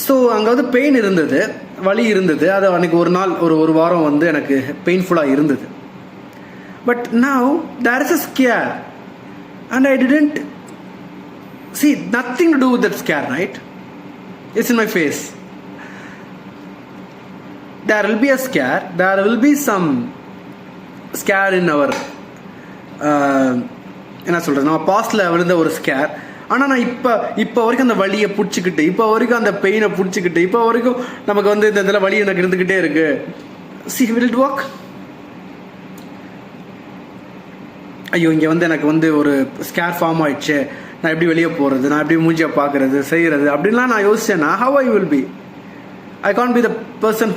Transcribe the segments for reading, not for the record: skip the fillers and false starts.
So அங்கே வந்து pain இருந்தது, வலி இருந்தது. அது அன்றைக்கி ஒரு நாள் ஒரு வாரம் வந்து எனக்கு பெயின்ஃபுல்லாக இருந்தது. But now there is a scare and I didn't see nothing to do with that scare, right? It's in my face. There will be a scare, there will be some scare in our என்ன சொல்கிறது, நம்ம பாஸ்டில் விழுந்த ஒரு scare. ஆனால் நான் இப்போ வரைக்கும் அந்த வலியை பிடிச்சிக்கிட்டு, இப்போ வரைக்கும் அந்த பெயினை பிடிச்சிக்கிட்டு, இப்போ வரைக்கும் நமக்கு வந்து இந்த இதில் வலி எனக்கு இருந்துக்கிட்டே இருக்குது. see will it work? ஐயோ, இங்கே வந்து எனக்கு வந்து ஒரு ஸ்கேர் ஃபார்ம் ஆயிடுச்சு, நான் எப்படி வெளியே போகிறது, நான் எப்படி மூஞ்சியை பார்க்குறது, செய்கிறது அப்படின்லாம் நான் யோசிச்சேன்னா how I will be? I can't be the person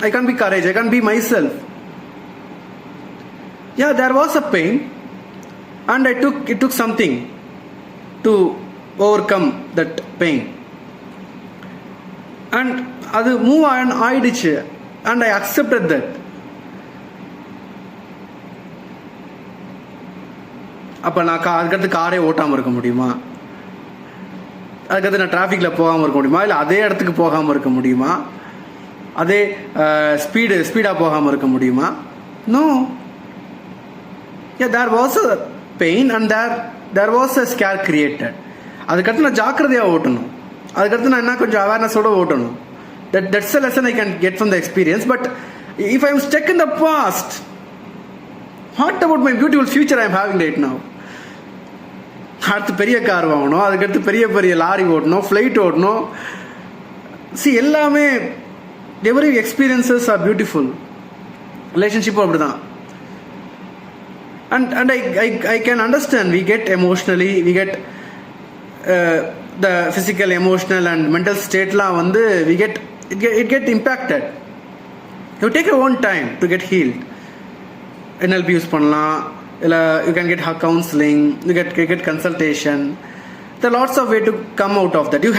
I can't be courage, I can't be myself. Yeah, there was a pain and it took something to overcome that pain. And அது move ஆயிடுச்சு and I accepted that. அப்போ நான் அதுக்கடுத்து காரே ஓட்டாமல் இருக்க முடியுமா? அதுக்கடுத்து நான் டிராஃபிக்கில் போகாமல் இருக்க முடியுமா? இல்லை அதே இடத்துக்கு போகாமல் இருக்க முடியுமா? அதே ஸ்பீடாக போகாமல் இருக்க முடியுமா? No. There was a pain and there was a scare created. அதுக்கடுத்து நான் ஜாக்கிரதையாக ஓட்டணும். அதுக்கடுத்து நான் என்ன கொஞ்சம் அவேர்னஸோடு ஓட்டணும். That's a lesson I can get from the experience. But if I am stuck in the past, what about my beautiful future I am having right now? அடுத்து பெரிய கார் வாங்கணும், அதுக்கடுத்து பெரிய லாரி ஓட்டணும், ஃப்ளைட் ஓட்டணும். எல்லாமே எவரி எக்ஸ்பீரியன்சஸ் ஆர் பியூட்டிஃபுல். ரிலேஷன்ஷிப்பும் அப்படி தான். And I can understand. We get emotionally, we get the physical, emotional and mental ஸ்டேட்லாம் வந்து it get impacted. You take your own time to get healed. NLP use பண்ணலாம், இல்லை you can get counselling, you get consultation. there are lots of way to come out of that. you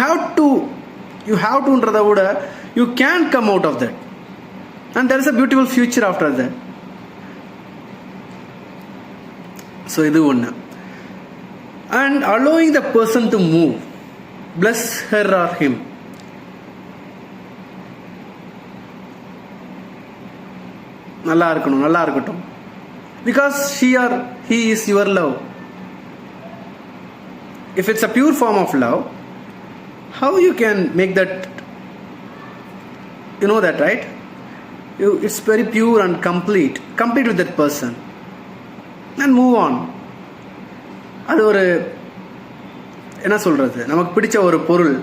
have toன்றதை விட you can come out of that and there is a beautiful future after that. so இது ஒன்று. and allowing the person to move, bless her or him. நல்லா இருக்கட்டும், because she or he is your love. If it's a pure form of love, how you can make that, you know that, right? It's very pure and complete with that person and move on. அது ஒரு என்ன சொல்கிறது, நமக்கு பிடிச்ச ஒரு பொருள்